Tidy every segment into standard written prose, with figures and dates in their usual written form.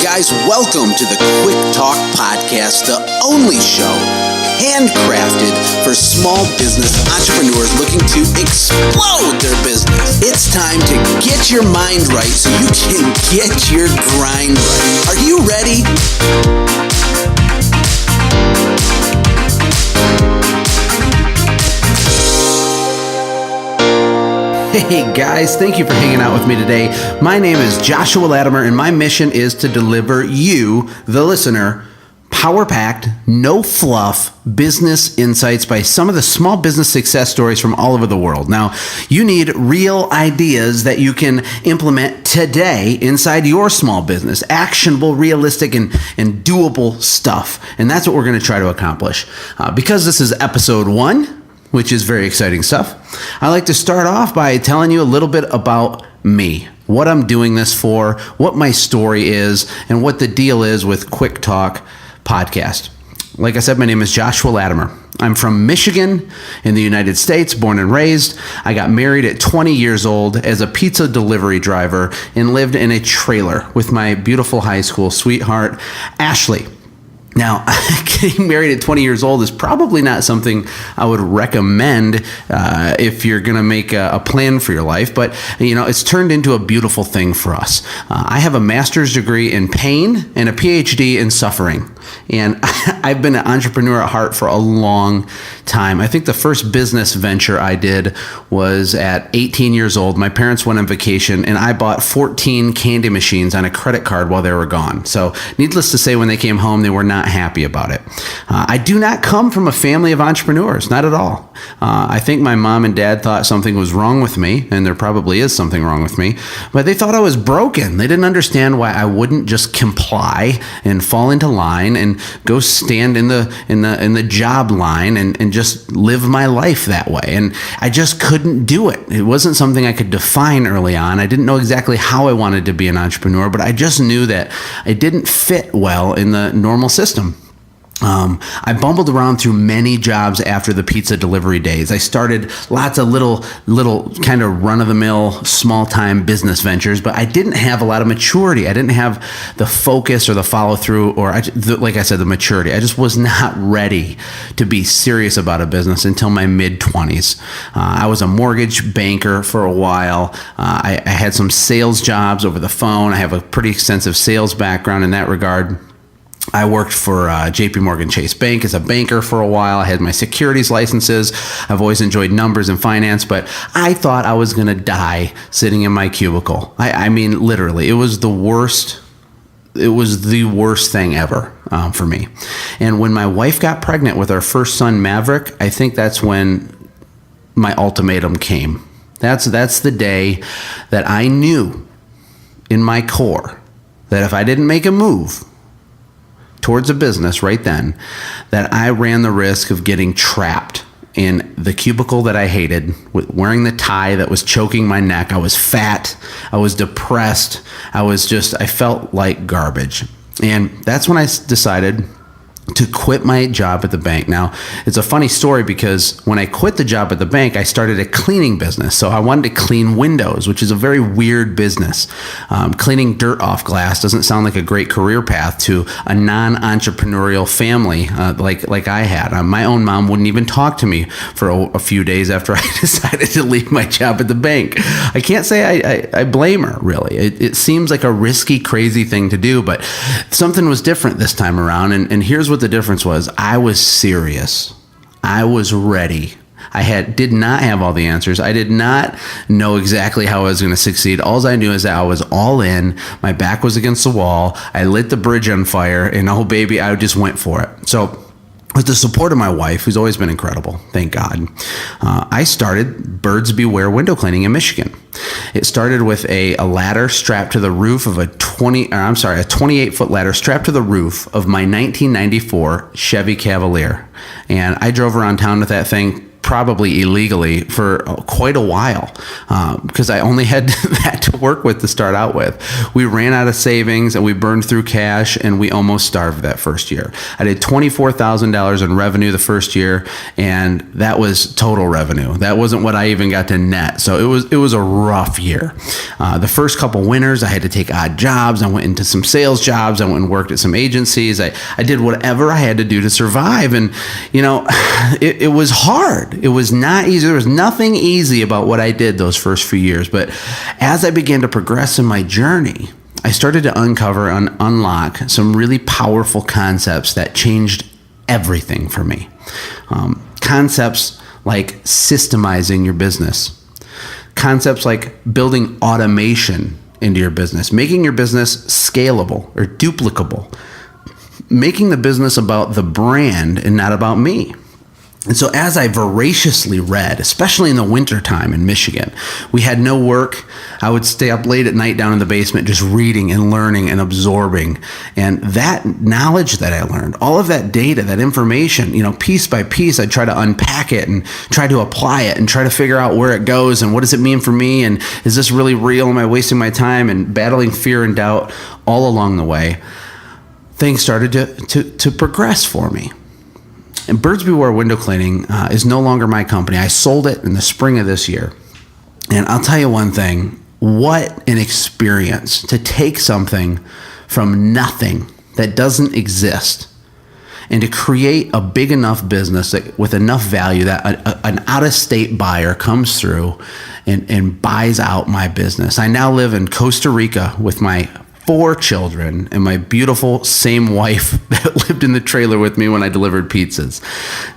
guys, welcome to the Quick Talk Podcast, the only show handcrafted for small business entrepreneurs looking to explode their business. It's time to get your mind right so you can get your grind right. Are you ready? Hey guys, thank you for hanging out with me today. My name is Joshua Latimer, and my mission is to deliver you, the listener, power-packed, no fluff business insights by some of the small business success stories from all over the world. Now, you need real ideas that you can implement today inside your small business. Actionable, realistic, and doable stuff. And that's what we're going to try to accomplish. Because this is episode 1, which is very exciting stuff, I like to start off by telling you a little bit about me, what I'm doing this for, what my story is, and what the deal is with Quick Talk Podcast. Like I said, my name is Joshua Latimer. I'm from Michigan in the United States, born and raised. I got married at 20 years old as a pizza delivery driver and lived in a trailer with my beautiful high school sweetheart, Ashley. Now, getting married at 20 years old is probably not something I would recommend if you're going to make a plan for your life, but it's turned into a beautiful thing for us. I have a master's degree in pain and a PhD in suffering, and I've been an entrepreneur at heart for a long time. I think the first business venture I did was at 18 years old. My parents went on vacation, and I bought 14 candy machines on a credit card while they were gone. So needless to say, when they came home, they were not happy about it. I do not come from a family of entrepreneurs, not at all. I think my mom and dad thought something was wrong with me, and there probably is something wrong with me, but they thought I was broken. They didn't understand why I wouldn't just comply and fall into line and go stand in the job line and just live my life that way. And I just couldn't do it. It wasn't something I could define early on. I didn't know exactly how I wanted to be an entrepreneur, but I just knew that it didn't fit well in the normal system. I bumbled around through many jobs after the pizza delivery days. I started lots of little kind of run-of-the-mill, small-time business ventures, but I didn't have a lot of maturity. I didn't have the focus or the follow-through, or like I said, the maturity. I just was not ready to be serious about a business until my mid-20s. I was a mortgage banker for a while. I had some sales jobs over the phone. I have a pretty extensive sales background in that regard. I worked for JP Morgan Chase Bank as a banker for a while. I had my securities licenses. I've always enjoyed numbers and finance, but I thought I was going to die sitting in my cubicle. I mean, literally, it was the worst. It was the worst thing ever for me. And when my wife got pregnant with our first son, Maverick, I think that's when my ultimatum came. That's the day that I knew in my core that if I didn't make a move towards a business right then, that I ran the risk of getting trapped in the cubicle that I hated, wearing the tie that was choking my neck. I was fat. I was depressed. I felt like garbage. And that's when I decided to quit my job at the bank. Now, it's a funny story because when I quit the job at the bank, I started a cleaning business. So I wanted to clean windows, which is a very weird business. Cleaning dirt off glass doesn't sound like a great career path to a non-entrepreneurial family like I had. My own mom wouldn't even talk to me for a few days after I decided to leave my job at the bank. I can't say I blame her, really. It seems like a risky, crazy thing to do, but something was different this time around, and here's what the difference was. I was serious. I was ready. I did not have all the answers. I did not know exactly how I was going to succeed. All I knew is that I was all in. My back was against the wall. I lit the bridge on fire, and oh baby, I just went for it. So with the support of my wife, who's always been incredible, thank God, I started Birds Beware window cleaning in Michigan. It started with a ladder strapped to the roof of a 28-foot ladder strapped to the roof of my 1994 Chevy Cavalier. And I drove around town with that thing probably illegally for quite a while, because I only had that to work with to start out with. We ran out of savings and we burned through cash, and we almost starved that first year. I did $24,000 in revenue the first year, and that was total revenue. That wasn't what I even got to net. So it was a rough year. The first couple winters, I had to take odd jobs. I went into some sales jobs. I went and worked at some agencies. I did whatever I had to do to survive. And, it was hard. It was not easy. There was nothing easy about what I did those first few years. But as I began to progress in my journey, I started to uncover and unlock some really powerful concepts that changed everything for me. Concepts like systemizing your business. Concepts like building automation into your business, making your business scalable or duplicable, making the business about the brand and not about me. And so as I voraciously read, especially in the wintertime in Michigan, we had no work. I would stay up late at night down in the basement just reading and learning and absorbing. And that knowledge that I learned, all of that data, that information, piece by piece, I'd try to unpack it and try to apply it and try to figure out where it goes and what does it mean for me, and is this really real? Am I wasting my time? And battling fear and doubt all along the way, things started to progress for me. And Birds Beware Window Cleaning is no longer my company. I sold it in the spring of this year. And I'll tell you one thing, what an experience to take something from nothing that doesn't exist and to create a big enough business with enough value that an out-of-state buyer comes through and buys out my business. I now live in Costa Rica with my 4 children and my beautiful same wife that lived in the trailer with me when I delivered pizzas.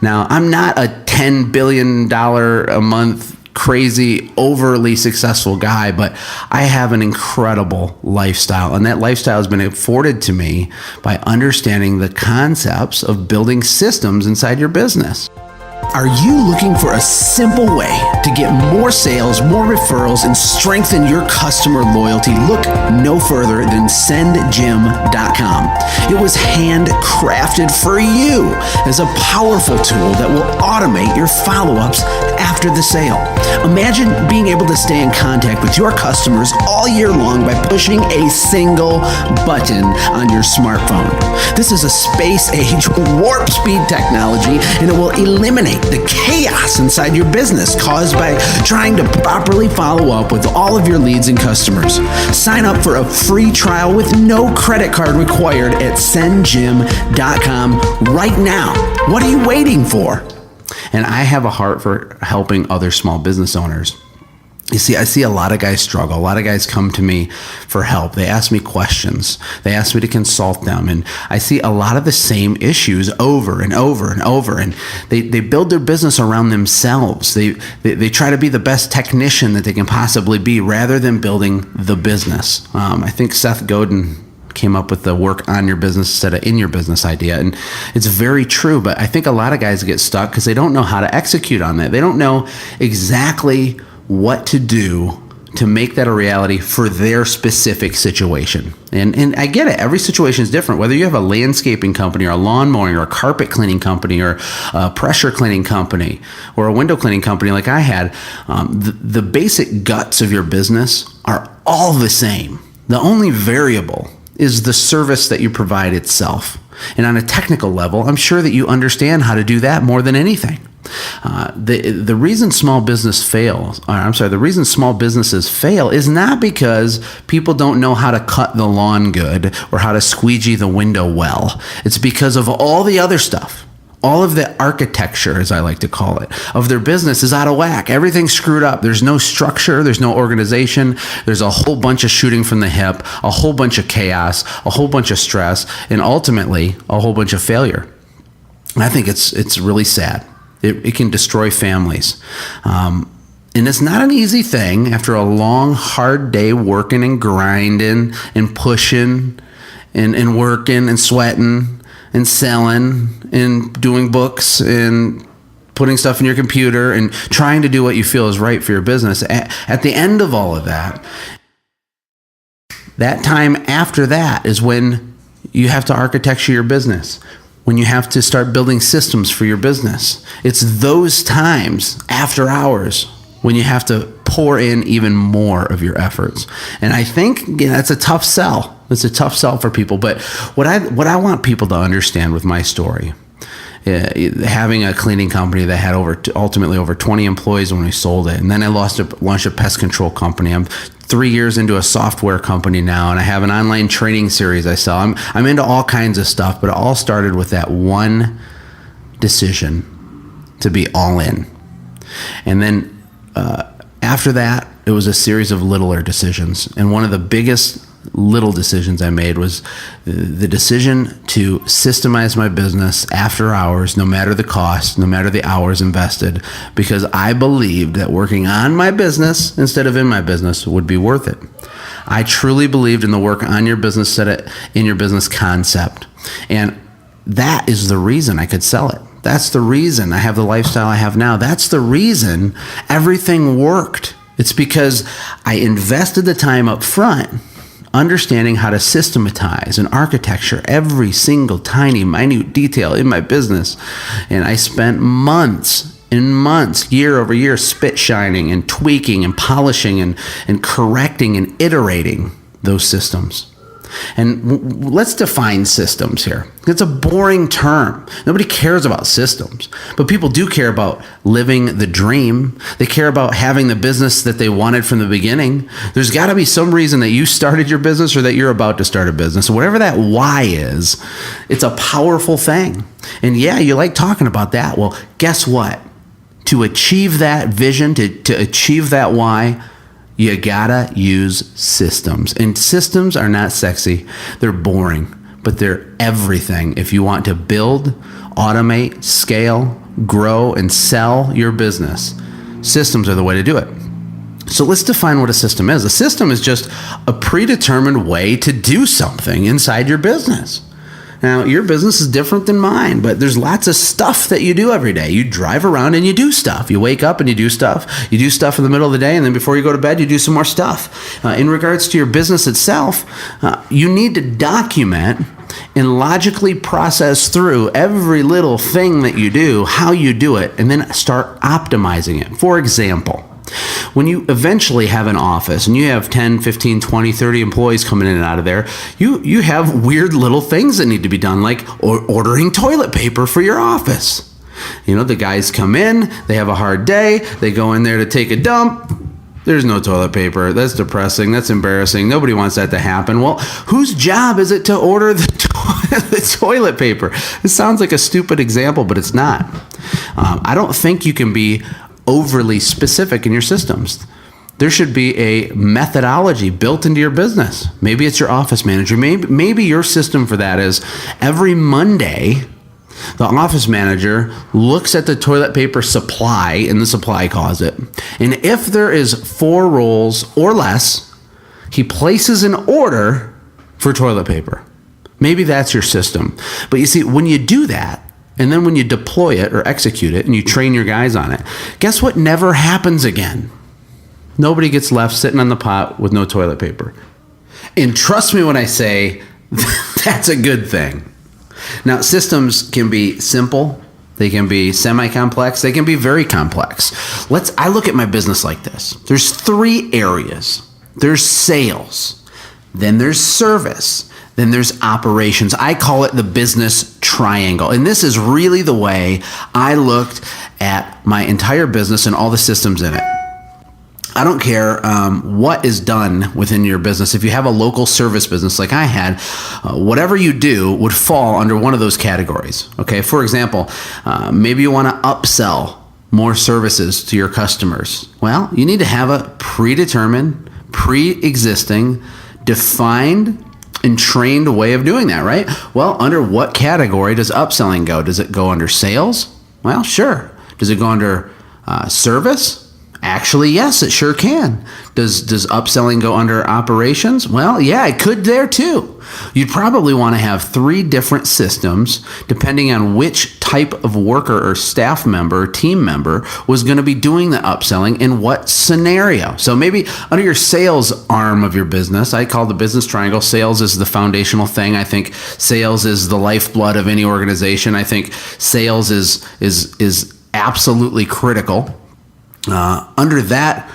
Now, I'm not a $10 billion a month crazy, overly successful guy, but I have an incredible lifestyle, and that lifestyle has been afforded to me by understanding the concepts of building systems inside your business. Are you looking for a simple way to get more sales, more referrals, and strengthen your customer loyalty? Look no further than sendjim.com. It was handcrafted for you as a powerful tool that will automate your follow-ups after the sale. Imagine being able to stay in contact with your customers all year long by pushing a single button on your smartphone. This is a space-age warp speed technology, and it will eliminate the chaos inside your business caused by trying to properly follow up with all of your leads and customers. Sign up for a free trial with no credit card required at sendjim.com right now. What are you waiting for? And I have a heart for helping other small business owners. You see, I see a lot of guys struggle. A lot of guys come to me for help. They ask me questions. They ask me to consult them. And I see a lot of the same issues over and over and over. And they build their business around themselves. They try to be the best technician that they can possibly be rather than building the business. I think Seth Godin came up with the work on your business instead of in your business idea. And it's very true, but I think a lot of guys get stuck because they don't know how to execute on that. They don't know exactly what to do to make that a reality for their specific situation. And I get it. Every situation is different. Whether you have a landscaping company or a lawn mowing or a carpet cleaning company or a pressure cleaning company or a window cleaning company like I had, the basic guts of your business are all the same. The only variable is the service that you provide itself. And on a technical level, I'm sure that you understand how to do that more than anything. The reason small businesses fail is not because people don't know how to cut the lawn good or how to squeegee the window well. It's because of all the other stuff. All of the architecture, as I like to call it, of their business is out of whack. Everything's screwed up. There's no structure. There's no organization. There's a whole bunch of shooting from the hip, a whole bunch of chaos, a whole bunch of stress, and ultimately a whole bunch of failure. And I think it's really sad. It can destroy families. And it's not an easy thing after a long, hard day working and grinding and pushing and working and sweating and selling and doing books and putting stuff in your computer and trying to do what you feel is right for your business. At the end of all of that, that time after that is when you have to architecture your business. when you have to start building systems for your business. It's those times after hours when you have to pour in even more of your efforts. And I think that's a tough sell. It's a tough sell for people. But what I want people to understand with my story, having a cleaning company that had ultimately over 20 employees when we sold it, and then I launched a pest control company. I'm 3 years into a software company now, and I have an online training series I sell. I'm into all kinds of stuff, but it all started with that one decision to be all in. And then after that, it was a series of littler decisions. And one of the biggest little decisions I made was the decision to systemize my business after hours, no matter the cost, no matter the hours invested, because I believed that working on my business instead of in my business would be worth it. I truly believed in the work on your business, set it in your business concept. And that is the reason I could sell it. That's the reason I have the lifestyle I have now. That's the reason everything worked. It's because I invested the time up front understanding how to systematize and architecture every single tiny, minute detail in my business. And I spent months and months, year over year, spit shining and tweaking and polishing and correcting and iterating those systems. And let's define systems here. It's a boring term. Nobody cares about systems, but people do care about living the dream. They care about having the business that they wanted from the beginning. There's got to be some reason that you started your business or that you're about to start a business. Whatever that why is, it's a powerful thing. And yeah, you like talking about that. Well, guess what? To achieve that vision, to achieve that why, you gotta use systems. And systems are not sexy. They're boring, but they're everything. If you want to build, automate, scale, grow, and sell your business, systems are the way to do it. So let's define what a system is. A system is just a predetermined way to do something inside your business. Now, your business is different than mine, but there's lots of stuff that you do every day. You drive around and you do stuff. You wake up and you do stuff. You do stuff in the middle of the day, and then before you go to bed, you do some more stuff. In regards to your business itself, you need to document and logically process through every little thing that you do, how you do it, and then start optimizing it. For example, when you eventually have an office and you have 10, 15, 20, 30 employees coming in and out of there, you have weird little things that need to be done, like ordering toilet paper for your office. You know, the guys come in, they have a hard day, they go in there to take a dump. There's no toilet paper. That's depressing. That's embarrassing. Nobody wants that to happen. Well, whose job is it to order the toilet paper? It sounds like a stupid example, but it's not. I don't think you can be overly specific in your systems. There should be a methodology built into your business. Maybe it's your office manager. Maybe your system for that is every Monday, the office manager looks at the toilet paper supply in the supply closet. And if there is 4 rolls or less, he places an order for toilet paper. Maybe that's your system. But you see, when you do that, and then when you deploy it or execute it and you train your guys on it, guess what never happens again? Nobody gets left sitting on the pot with no toilet paper. And trust me when I say that's a good thing. Now, systems can be simple. They can be semi-complex. They can be very complex. I look at my business like this. There's 3 areas. There's sales. Then there's service. Then there's operations. I call it the business triangle. And this is really the way I looked at my entire business and all the systems in it. I don't care what is done within your business. If you have a local service business like I had, whatever you do would fall under one of those categories. Okay, for example, maybe you want to upsell more services to your customers. Well, you need to have a predetermined, pre-existing, defined, and trained way of doing that, right? Well, under what category does upselling go? Does it go under sales? Well, sure. Does it go under service? Actually, yes, it sure can. Does upselling go under operations? Well, yeah, it could there too. You'd probably want to have 3 different systems depending on which type of worker or staff member, team member was going to be doing the upselling in what scenario. So maybe under your sales arm of your business, I call the business triangle, sales is the foundational thing. I think sales is the lifeblood of any organization. I think sales is absolutely critical. Under that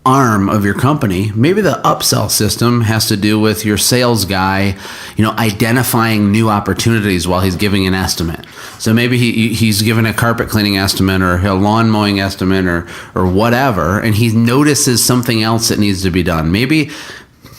arm of your company, maybe the upsell system has to do with your sales guy, identifying new opportunities while he's giving an estimate. So maybe he's given a carpet cleaning estimate or a lawn mowing estimate or whatever, and he notices something else that needs to be done. Maybe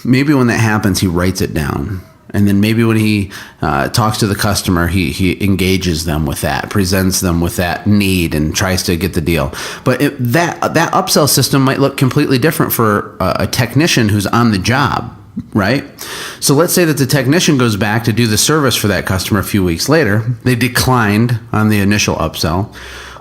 when that happens, he writes it down. And then maybe when he talks to the customer, he engages them with that, presents them with that need, and tries to get the deal. But that upsell system might look completely different for a technician who's on the job, right? So let's say that the technician goes back to do the service for that customer a few weeks later. They declined on the initial upsell.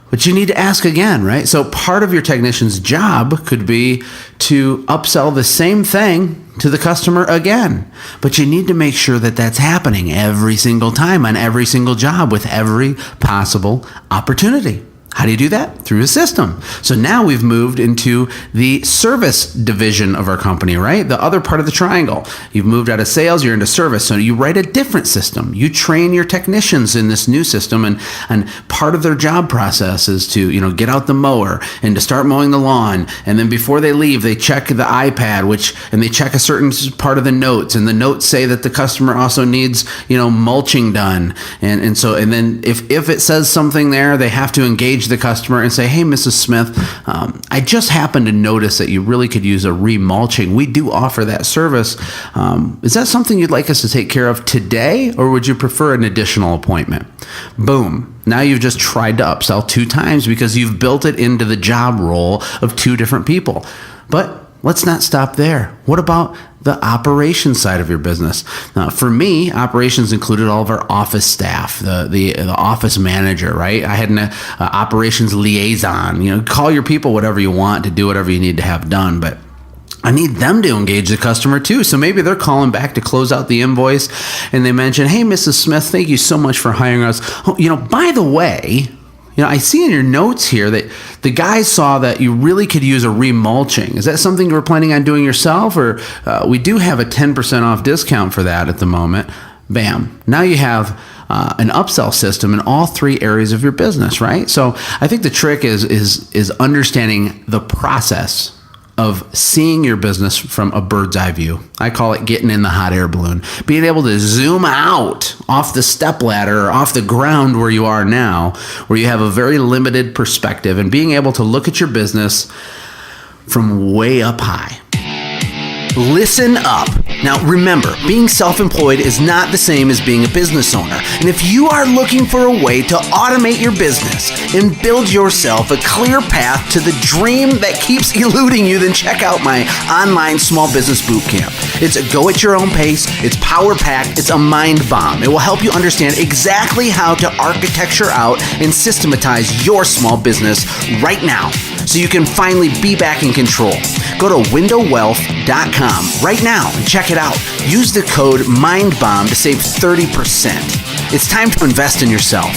But you need to ask again, right? So part of your technician's job could be to upsell the same thing to the customer again. But you need to make sure that that's happening every single time on every single job with every possible opportunity. How do you do that? Through a system. So now we've moved into the service division of our company, right? The other part of the triangle. You've moved out of sales, you're into service. So you write a different system. You train your technicians in this new system, and part of their job process is to, get out the mower and to start mowing the lawn. And then before they leave, they check the iPad, and they check a certain part of the notes. And the notes say that the customer also needs, mulching done. And then if it says something there, they have to engage the customer and say, hey, Mrs. Smith, I just happened to notice that you really could use a remulching. We do offer that service. Is that something you'd like us to take care of today, or would you prefer an additional appointment? Boom. Now you've just tried to upsell 2 times because you've built it into the job role of 2 different people. But let's not stop there. What about the operations side of your business? For me, operations included all of our office staff, the office manager, right? I had an operations liaison. Call your people whatever you want to do whatever you need to have done, but I need them to engage the customer too. So maybe they're calling back to close out the invoice, and they mention, hey, Mrs. Smith, thank you so much for hiring us. Oh, by the way, I see in your notes here that the guys saw that you really could use a remulching. Is that something you were planning on doing yourself? Or we do have a 10% off discount for that at the moment. Bam. Now you have an upsell system in all 3 areas of your business, right? So I think the trick is understanding the process of seeing your business from a bird's eye view. I call it getting in the hot air balloon. Being able to zoom out off the stepladder or off the ground where you are now, where you have a very limited perspective, and being able to look at your business from way up high. Listen up. Now remember, being self-employed is not the same as being a business owner. And if you are looking for a way to automate your business and build yourself a clear path to the dream that keeps eluding you, then check out my online small business bootcamp. It's a go at your own pace, it's power-packed, it's a mind bomb. It will help you understand exactly how to architecture out and systematize your small business right now, so you can finally be back in control. Go to windowwealth.com right now and check it out. Use the code MINDBOMB to save 30%. It's time to invest in yourself.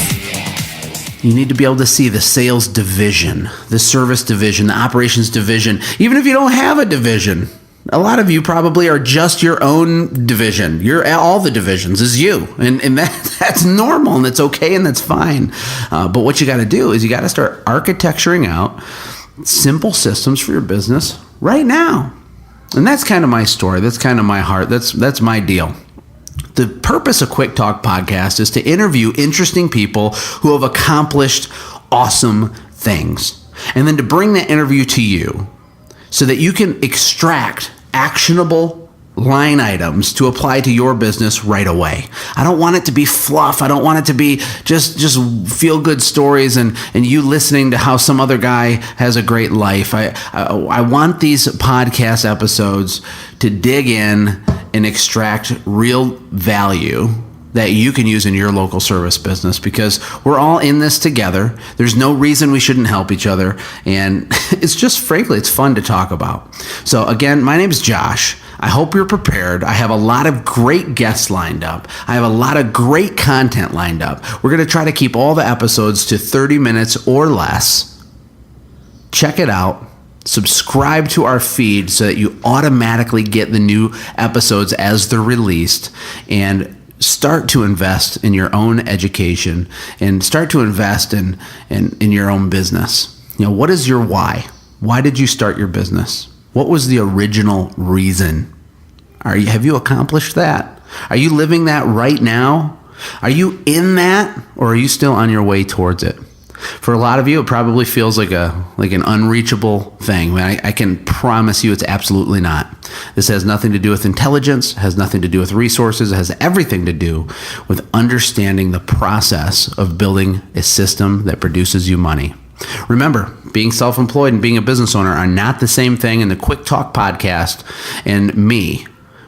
You need to be able to see the sales division, the service division, the operations division, even if you don't have a division. A lot of you probably are just your own division. All the divisions is you. And that's normal, and that's okay, and that's fine. But what you got to do is you got to start architecturing out simple systems for your business right now. And that's kind of my story. That's kind of my heart. That's my deal. The purpose of Quick Talk Podcast is to interview interesting people who have accomplished awesome things, and then to bring that interview to you so that you can extract actionable line items to apply to your business right away. I don't want it to be fluff. I don't want it to be just feel good stories and you listening to how some other guy has a great life. I want these podcast episodes to dig in and extract real value that you can use in your local service business, because we're all in this together. There's no reason we shouldn't help each other. And it's just, frankly, it's fun to talk about. So again, my name is Josh. I hope you're prepared. I have a lot of great guests lined up. I have a lot of great content lined up. We're going to try to keep all the episodes to 30 minutes or less. Check it out. Subscribe to our feed so that you automatically get the new episodes as they're released, and start to invest in your own education and start to invest in your own business. What is your why? Why did you start your business? What was the original reason? Have you accomplished that? Are you living that right now? Are you in that, or are you still on your way towards it? For a lot of you, it probably feels like an unreachable thing. I can promise you it's absolutely not. This has nothing to do with intelligence, has nothing to do with resources, it has everything to do with understanding the process of building a system that produces you money. Remember, being self-employed and being a business owner are not the same thing, and the Quick Talk podcast and me,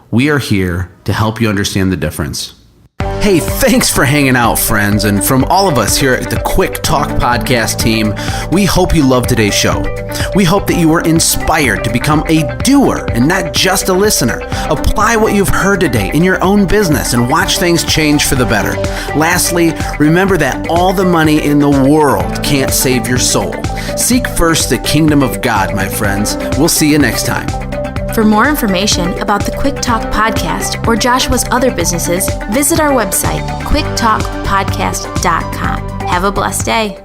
we are here to help you understand the difference. Hey, thanks for hanging out, friends. And from all of us here at the Quick Talk podcast team, we hope you loved today's show. We hope that you were inspired to become a doer and not just a listener. Apply what you've heard today in your own business and watch things change for the better. Lastly, remember that all the money in the world can't save your soul. Seek first the kingdom of God, my friends. We'll see you next time. For more information about the Quick Talk podcast or Joshua's other businesses, visit our website, quicktalkpodcast.com. Have a blessed day.